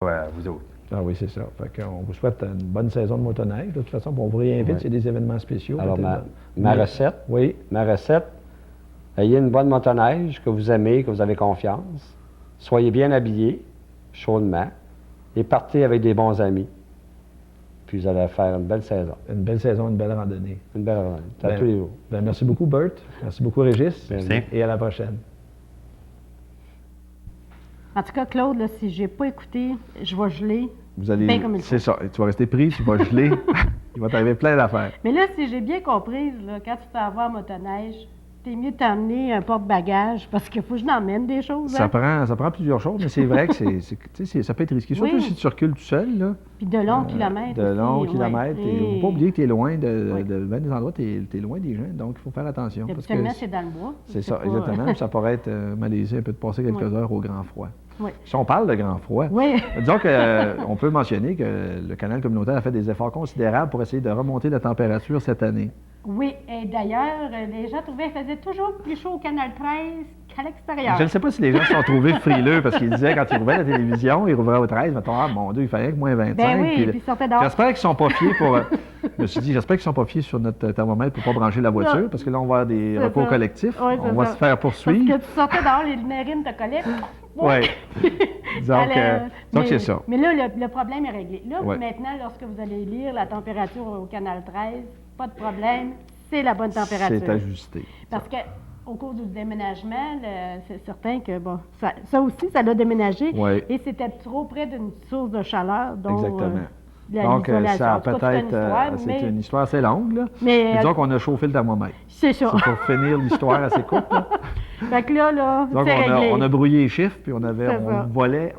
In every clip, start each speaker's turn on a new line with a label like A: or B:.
A: vous autres.
B: Ah oui, c'est ça. Fait qu'on vous souhaite une bonne saison de motoneige. De toute façon, on vous réinvite, c'est des événements spéciaux.
C: Alors, ma recette,
B: oui.
C: Ma recette, ayez une bonne motoneige que vous aimez, que vous avez confiance. Soyez bien habillés, chaudement, et partez avec des bons amis. Puis vous allez faire une belle saison.
B: Une belle saison, une belle randonnée.
C: Une belle randonnée. À tous les jours.
B: Merci beaucoup, Bert. Merci beaucoup, Régis.
A: Merci.
B: Et à la prochaine.
D: En tout cas, Claude, là, si je n'ai pas écouté, je vais geler.
B: Vous allez.
D: Bien comme il faut.
B: C'est ça. Tu vas rester pris, tu vas geler. Il va t'arriver plein d'affaires.
D: Mais là, si j'ai bien compris, là, quand tu t'en vas en motoneige, t'es mieux de t'emmener un porte-bagages parce qu'il faut que je l'emmène des choses.
B: Ça
D: Hein?
B: prend plusieurs choses, mais c'est vrai que ça peut être risqué. Surtout
D: Oui.
B: si tu recules tout seul. Là.
D: Puis de longs kilomètres.
B: De longs
D: aussi,
B: kilomètres.
D: ouais.
B: Il ne faut pas oublier que tu es loin de
D: Oui.
B: bien des endroits, tu es loin des gens. Donc, il faut faire attention. Parce que
D: Habituellement, c'est dans le bois.
B: c'est ça,
D: pas,
B: exactement. Ça pourrait être malaisé un peu de passer quelques heures au grand froid.
D: Oui.
B: Si on parle de grand froid,
D: Oui.
B: disons qu'on peut mentionner que le canal communautaire a fait des efforts considérables pour essayer de remonter la température cette année.
D: Oui, et d'ailleurs, les gens trouvaient qu'il faisait toujours plus chaud au Canal 13 qu'à l'extérieur.
B: Je ne sais pas si les gens se sont trouvés frileux parce qu'ils disaient quand ils rouvraient la télévision, ils rouvraient au 13, mettons, ah mon Dieu, il fallait que moins 25.
D: Ben oui, puis ils sortaient dehors.
B: J'espère qu'ils ne sont pas fiés pour. Je me suis dit, j'espère qu'ils ne sont pas fiés sur notre thermomètre pour ne pas brancher la voiture, parce que là, on va avoir des
D: C'est
B: recours
D: ça.
B: collectifs.
D: Oui,
B: On va se faire poursuivre.
D: Parce que tu sortais dehors, les narines te collaient.
B: Oui. Donc, c'est ça.
D: Mais là, le problème est réglé. Là,
B: Ouais.
D: maintenant, lorsque vous allez lire la température au Canal 13, pas de problème, c'est la bonne température.
B: C'est ajusté.
D: Parce que au cours du déménagement, c'est certain que, bon, ça aussi, ça l'a déménagé.
B: Oui.
D: Et c'était trop près d'une source de chaleur. Dont,
B: Exactement.
D: Donc,
B: ça a
D: En tout cas,
B: peut-être. C'est une histoire assez longue, là.
D: Mais,
B: Disons qu'on a chauffé le thermomètre.
D: c'est ça.
B: C'est pour finir l'histoire assez courte. Là.
D: Fait que là,
B: Donc,
D: c'est réglé.
B: on a brouillé les chiffres, puis on
D: C'est ça.
B: volait,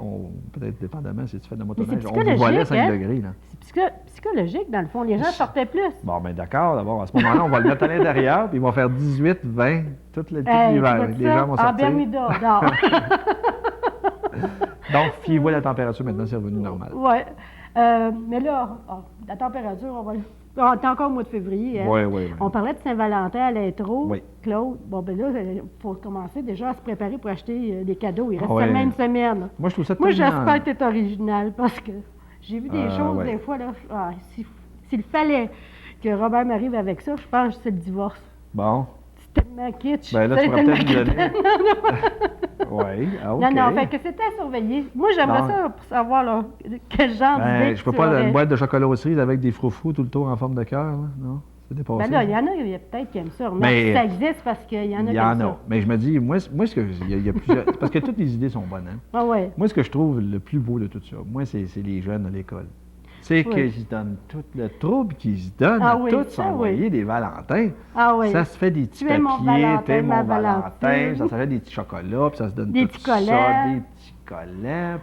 B: peut-être dépendamment si tu fais de la motoneige, on
D: psychologique,
B: volait 5
D: hein?
B: degrés. Là.
D: C'est psychologique, dans le fond. Les gens sortaient plus.
B: Bon, bien d'accord. D'abord, à ce moment-là, on va le mettre à l'intérieur, puis il va faire 18, 20, tout l'hiver. Les gens vont
D: En
B: sortir.
D: Bermuda, non.
B: Donc, fiez-vous à la température, maintenant, c'est revenu normal.
D: Oui. Mais là, la température, on est encore au mois de février. Hein?
B: Oui, oui, oui.
D: On parlait de Saint-Valentin à l'intro.
B: Oui.
D: Claude, bon, ben là, il faut commencer déjà à se préparer pour acheter des cadeaux. Il reste
B: Ouais.
D: seulement une semaine.
B: Moi, je trouve ça
D: Moi,
B: tellement...
D: j'espère que tu es original parce que j'ai vu des choses
B: ouais.
D: des fois. Là, s'il fallait que Robert m'arrive avec ça, je pense que c'est le divorce.
B: Bon.
D: C'est tellement kitsch.
B: Ben là, tu
D: C'est
B: pourrais
D: tellement
B: peut-être me donner.
D: kitsch.
B: Oui, OK.
D: Non, fait que c'était à surveiller. Moi, j'aimerais
B: Bon.
D: ça pour savoir là, quel genre d'idée
B: Je peux
D: tu
B: pas
D: aurais.
B: une boîte de chocolat aux cerises avec des froufrous tout le tour en forme de cœur, là, non? C'est dépassé.
D: Ben là, il y en a peut-être qui aiment ça.
B: Mais
D: ça existe parce qu'il y en a qui
B: il y
D: aiment
B: en
D: ça.
B: a. Mais je me dis, moi ce que il y a plusieurs. C'est parce que toutes les idées sont bonnes, hein?
D: Ah ouais.
B: Moi, ce que je trouve le plus beau de tout ça, moi, c'est les jeunes à l'école. C'est
D: Oui.
B: qu'ils se donnent tout le trouble qu'ils se donnent
D: Ah
B: à
D: oui,
B: tous
D: ça,
B: s'envoyer
D: oui.
B: des Valentins.
D: Ah oui.
B: Ça se fait des petits
D: Tu es mon
B: papiers,
D: Valentin,
B: t'es
D: ma
B: mon Valentin,
D: Valentine.
B: ça se fait des petits chocolats, puis ça se donne
D: Des
B: tout
D: petits
B: ça,
D: collants.
B: des petits collants.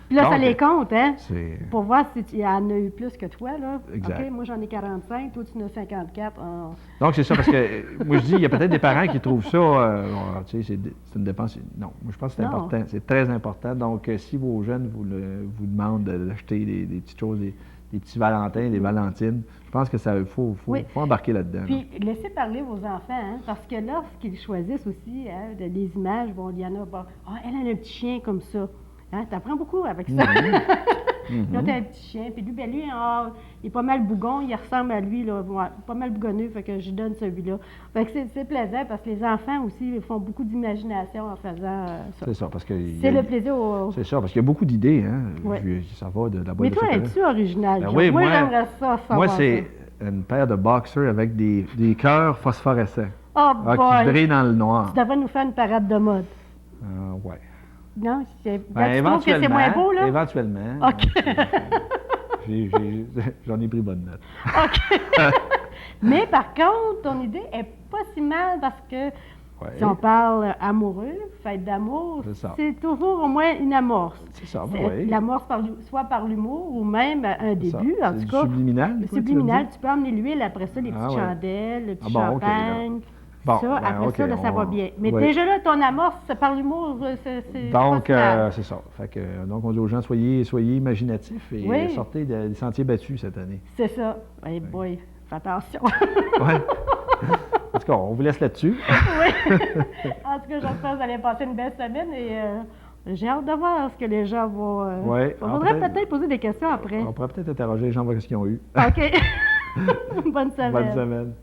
D: Puis là, ça
B: Donc,
D: les compte, hein?
B: c'est...
D: Pour voir s'il y en a eu plus que toi, là.
B: Exact.
D: OK, moi, j'en ai 45, toi, tu en as 54.
B: Donc, c'est ça, parce que moi, je dis, il y a peut-être des parents qui trouvent ça, tu sais, c'est une dépense. Non, moi, je pense que c'est
D: Non.
B: important, c'est très important. Donc, si vos jeunes vous demandent d'acheter des petites choses, des petits Valentins, des Valentines, je pense que ça faut
D: Oui.
B: embarquer là-dedans. là.
D: Puis, laissez parler vos enfants, hein, parce que lorsqu'ils choisissent aussi des images, bon, il y en a, bon, elle a un petit chien comme ça. Hein, t'apprends beaucoup avec ça. Là, t'as un petit chien, puis lui, il est pas mal bougon, il ressemble à lui, là, ouais, pas mal bougonneux, fait que je donne celui-là. Fait que c'est plaisant, parce que les enfants aussi font beaucoup d'imagination en faisant ça.
B: C'est ça, parce que...
D: C'est le plaisir
B: C'est ça, parce qu'il y a beaucoup d'idées, hein.
D: Ouais.
B: Ça va de la boîte
D: Mais
B: de
D: toi,
B: chocolat.
D: es-tu original?
B: Ben
D: Joe?
B: oui,
D: moi,
B: moi-
D: j'aimerais ça savoir
B: Moi, c'est une paire de boxers avec des cœurs phosphorescents.
D: Oh
B: Qui
D: boy!
B: brillent dans le noir.
D: Tu devrais nous faire une parade de mode.
B: Ouais.
D: Non? Tu
B: Ben,
D: trouves que c'est moins beau, là?
B: Éventuellement.
D: OK.
B: J'en ai pris bonne note.
D: OK. Mais par contre, ton idée est pas si mal parce que
B: Ouais.
D: si on parle amoureux, fête d'amour,
B: C'est ça.
D: c'est toujours au moins une amorce.
B: C'est ça,
D: C'est
B: oui.
D: L'amorce soit par l'humour ou même un
B: C'est
D: début,
B: ça.
D: en
B: C'est
D: tout
B: du
D: cas.
B: subliminal,
D: Le
B: quoi, tu veux
D: subliminal,
B: dire?
D: tu peux emmener l'huile, après ça, les petites
B: ouais.
D: chandelles, le petit
B: Ah bon, OK, là.
D: champagne.
B: Bon,
D: ça,
B: ben,
D: après
B: OK,
D: ça, là, ça va
B: on-
D: bien. Mais
B: oui.
D: déjà là, ton amorce, par l'humour, c'est
B: Donc,
D: pas si mal.
B: c'est ça. Fait que, donc, on dit aux gens, soyez imaginatifs et
D: Oui.
B: sortez des sentiers battus cette année.
D: C'est ça. Hey boy, fais attention.
B: Ouais. En tout cas, on vous laisse là-dessus.
D: Oui. En tout cas, j'espère que vous allez passer une belle semaine et J'ai hâte de voir ce que les gens vont...
B: Ouais.
D: On voudrait peut-être poser des questions après.
B: On pourrait peut-être interroger les gens, voir ce qu'ils ont eu.
D: OK. Bonne semaine.
B: Bonne semaine.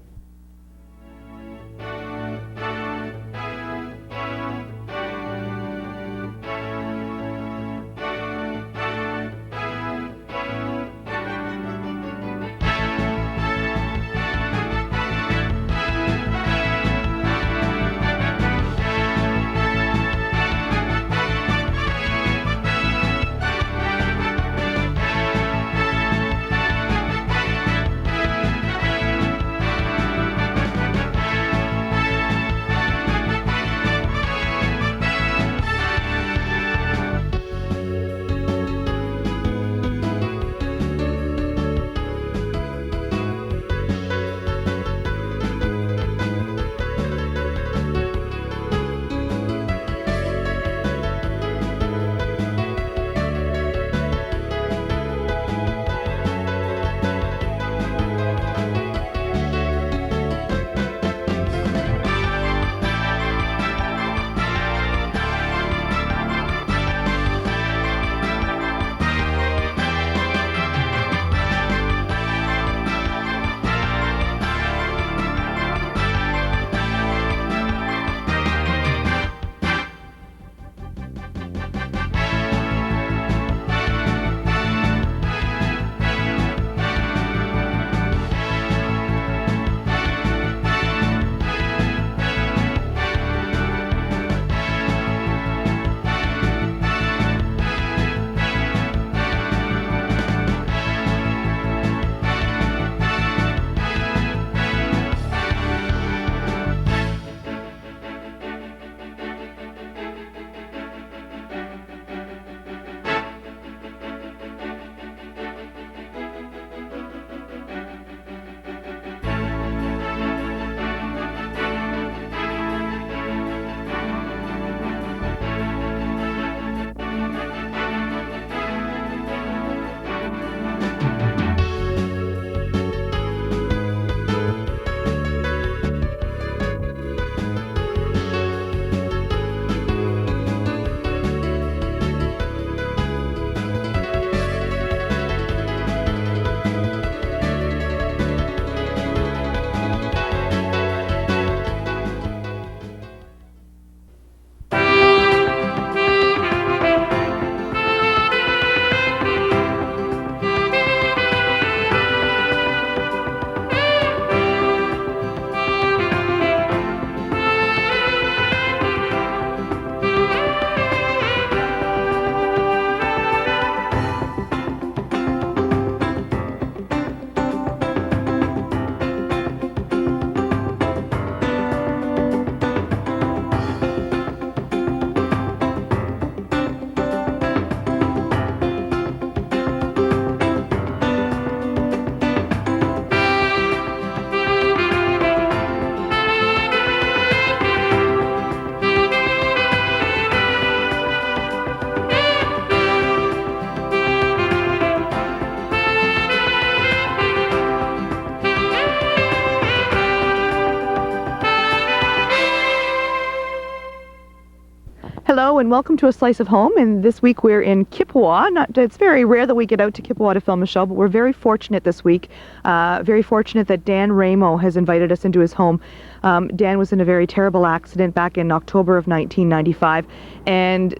A: Hello and welcome to A Slice of Home, and this week we're in Kippawa. It's very rare that we get out to Kippawa to film a show, but we're very fortunate this week. Very fortunate that Dan Raymond has invited us into his home. Dan was in a very terrible accident back in October of 1995, and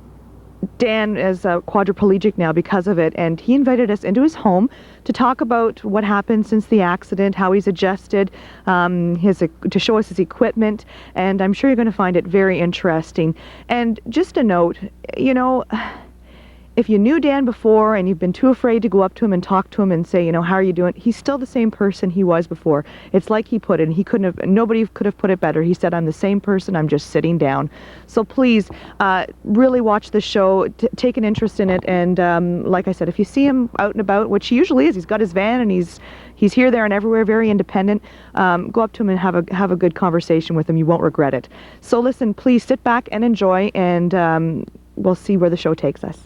A: Dan is quadriplegic now because of it, and he invited us into his home to talk about what happened since the accident, how he's adjusted, to show us his equipment, and I'm sure you're going to find it very interesting. And just a note, you know, if you knew Dan before and you've been too afraid to go up to him and talk to him and say, you know, how are you doing? He's still the same person he was before. It's like he put it, and nobody could have put it better. He said, I'm the same person, I'm just sitting down. So please, really watch the show, take an interest in it, and like I said, if you see him out and about, which he usually is, he's got his van and he's here, there, and everywhere, very independent, go up to him and have a good conversation with him. You won't regret it. So listen, please sit back and enjoy, and we'll see where the show takes us.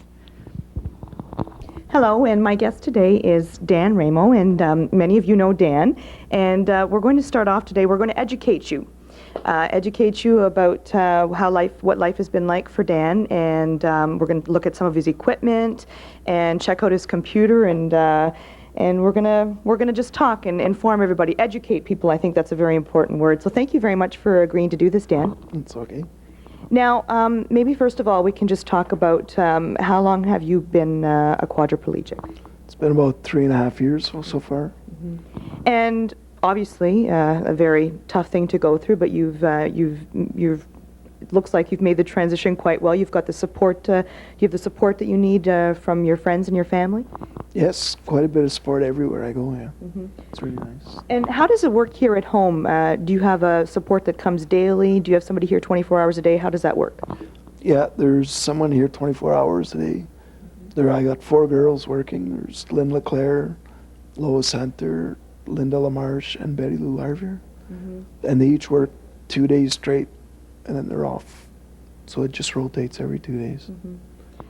A: Hello, and my guest today is Dan Raymond, and many of you know Dan, and we're going to start off today, we're going to educate you. educate you about what life has been like for Dan, and we're going to look at some of his equipment and check out his computer, and we're gonna just talk and inform everybody, educate people. I think that's a very important word. So thank you very much for agreeing to do this, Dan.
E: It's okay.
A: Now, maybe first of all, we can just talk about how long have you been a quadriplegic?
E: It's been about 3.5 years so far.
A: And obviously, a very tough thing to go through. But you've it looks like you've made the transition quite well. You've got the support. You have the support that you need from your friends and your family.
E: Yes, quite a bit of support everywhere I go. Yeah, it's really nice.
A: And how does it work here at home? Do you have a support that comes daily? Do you have somebody here 24 hours a day? How does that work?
E: Yeah, there's someone here 24 hours a day. I got 4 girls working. There's Lynn LeClaire, Lois Center, Linda LaMarche, and Betty Lou Larvier. And they each work 2 days straight, and then they're off. So it just rotates every 2 days.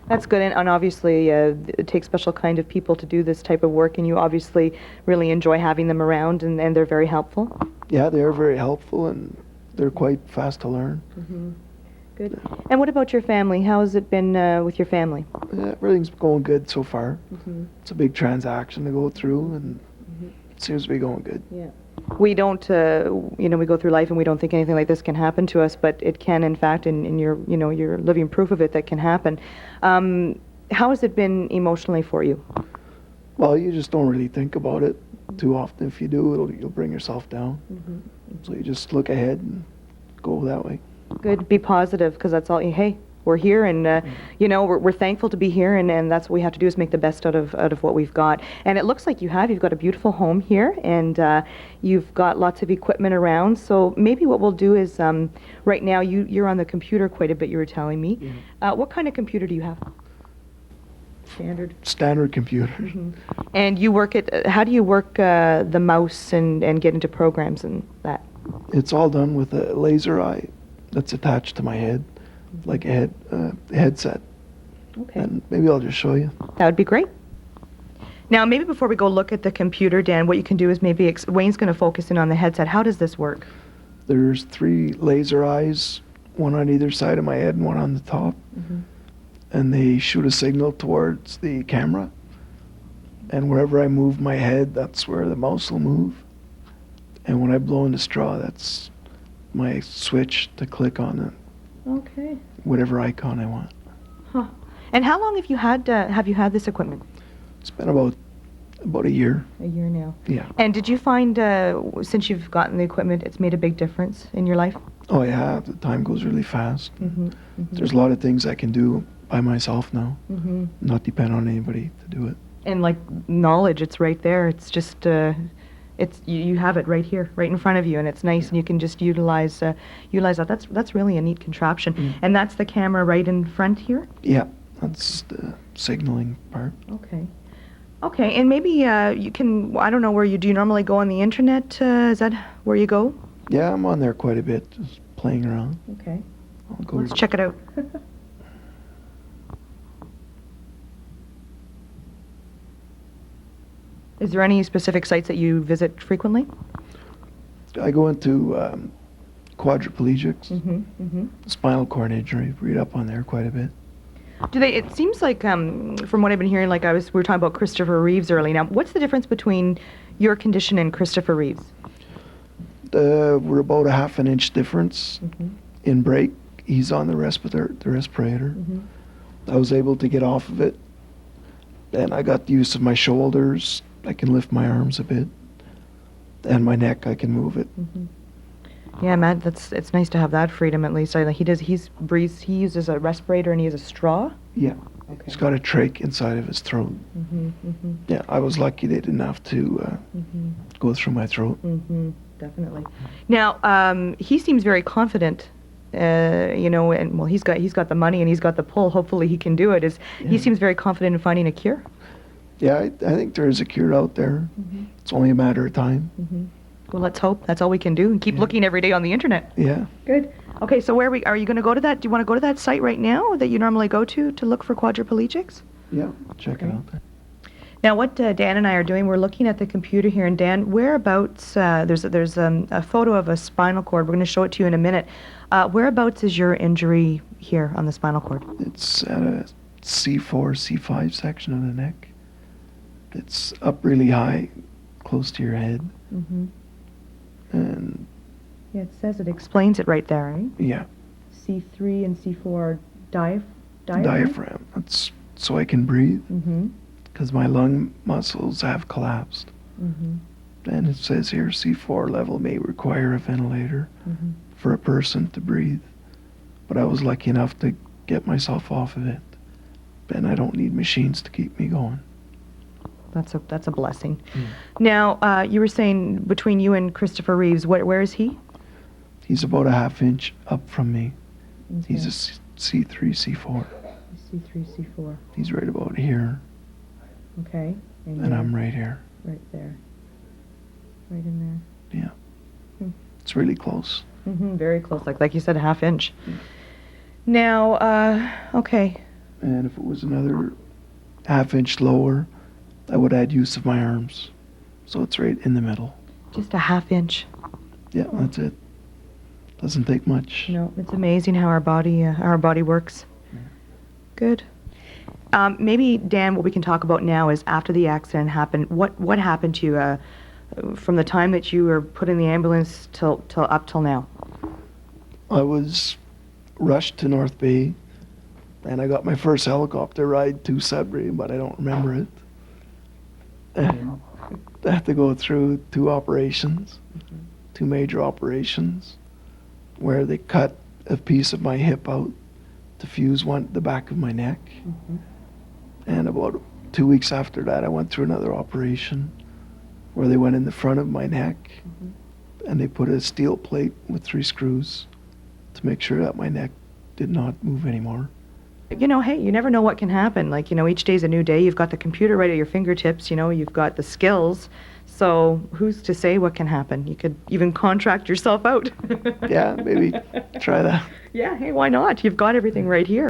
A: That's good, and obviously it takes special kind of people to do this type of work, and you obviously really enjoy having them around, and they're very helpful.
E: Yeah, they are very helpful, and they're quite fast to learn.
A: Good. And what about your family? How has it been with your family?
E: Yeah, everything's going good so far. It's a big transaction to go through, and it seems to be going good.
A: Yeah. We don't, we go through life and we don't think anything like this can happen to us, but it can, in fact, and you're living proof of it, that can happen. How has it been emotionally for you?
E: Well, you just don't really think about it too often. If you do, you'll bring yourself down. So you just look ahead and go that way.
A: Good. Be positive, because that's all. Hey, we're here, and we're thankful to be here, and that's what we have to do, is make the best out of what we've got. And it looks like you've got a beautiful home here, and you've got lots of equipment around. So maybe what we'll do is, right now you're on the computer quite a bit. You were telling me. What kind of computer do you have?
E: Standard computer.
A: And you work it. How do you work the mouse and get into programs and that?
E: It's all done with a laser eye that's attached to my head, like a headset.
A: Okay.
E: And maybe I'll just show you.
A: That would be great. Now, maybe before we go look at the computer, Dan, what you can do is maybe Wayne's going to focus in on the headset. How does this work?
E: There's 3 laser eyes, one on either side of my head and one on the top. And they shoot a signal towards the camera. And wherever I move my head, that's where the mouse will move. And when I blow in the straw, that's my switch to click on it.
A: Okay.
E: Whatever icon I want.
A: Huh. And how long have you had this equipment?
E: It's been about a year.
A: A year now.
E: Yeah.
A: And did you find, since you've gotten the equipment, it's made a big difference in your life?
E: Oh yeah, the time goes really fast. There's a lot of things I can do by myself now, not depend on anybody to do it.
A: And like knowledge, it's right there. It's just, you have it right here, right in front of you, and it's nice, and you can just utilize that. That's really a neat contraption. And that's the camera right in front here?
E: Yeah, that's the signaling part.
A: Okay, and maybe you can, I don't know, do you normally go on the internet? Is that where you go?
E: Yeah, I'm on there quite a bit, just playing around.
A: Okay.
E: I'll go.
A: Let's check it out. Is there any specific sites that you visit frequently?
E: I go into quadriplegics, spinal cord injury, read up on there quite a bit.
A: It seems like, from what I've been hearing, we were talking about Christopher Reeves earlier. Now, what's the difference between your condition and Christopher Reeves?
E: We're about a half an inch difference in break. He's on the respirator. I was able to get off of it. Then I got the use of my shoulders. I can lift my arms a bit. And my neck, I can move it.
A: Yeah, Matt, it's nice to have that freedom at least. He uses a respirator and he has a straw?
E: Yeah.
A: Okay.
E: He's got a trach inside of his throat. Yeah, I was lucky they didn't have to go through my throat.
A: Definitely. Now, he seems very confident, and well, he's got the money and he's got the pull. Hopefully he can do it. He seems very confident in finding a cure.
E: Yeah, I think there is a cure out there. It's only a matter of time.
A: Well, let's hope. That's all we can do, and keep looking every day on the internet.
E: Yeah.
A: Good. Okay, so are you going to go to that? Do you want to go to that site right now that you normally go to look for quadriplegics?
E: Yeah, check it out there.
A: Now, what Dan and I are doing, we're looking at the computer here, and Dan, whereabouts, there's a photo of a spinal cord. We're going to show it to you in a minute. Whereabouts is your injury here on the spinal cord?
E: It's at a C4, C5 section of the neck. It's up really high, close to your head.
A: Mm-hmm.
E: And
A: Yeah, it says it explains it right there, right?
E: yeah,
A: C3 and C4 are diaphragm?
E: diaphragm. That's so I can breathe,
A: Mm-hmm.
E: because my lung muscles have collapsed.
A: Mm-hmm.
E: And it says here C4 level may require a ventilator
A: Mm-hmm.
E: for a person to breathe. But I was lucky enough to get myself off of it. And I don't need machines to keep me going.
A: That's a blessing. Now, you were saying between you and Christopher Reeves, where is he?
E: He's about a half inch up from me. He's a
A: Okay.
E: C3, C4.
A: C3, C4.
E: He's right about here,
A: Okay.
E: and
A: you're
E: I'm right here.
A: right there. Right in there.
E: It's really close.
A: Mm-hmm. Very close, like you said, a half inch. Now, okay.
E: And if it was another half inch lower, I would add use of my arms. So it's right in the middle.
A: Just a half inch.
E: Yeah, that's it. Doesn't take much.
A: No, it's amazing how our body works. Good. Maybe, Dan, what we can talk about now is after the accident happened, what happened to you from the time that you were put in the ambulance till up till now?
E: I was rushed to North Bay, and I got my first helicopter ride to Sudbury, but I don't remember it. And I had to go through two operations, two major operations, where they cut a piece of my hip out to fuse the back of my neck. And about 2 weeks after that, I went through another operation where they went in the front of my neck and they put a steel plate with 3 screws to make sure that my neck did not move anymore.
A: You know, hey, you never know what can happen. Like, you know, each day's a new day. You've got the computer right at your fingertips. You know, you've got the skills. So who's to say what can happen? You could even contract yourself out.
E: Yeah, maybe try that.
A: Yeah, hey, why not? You've got everything right here.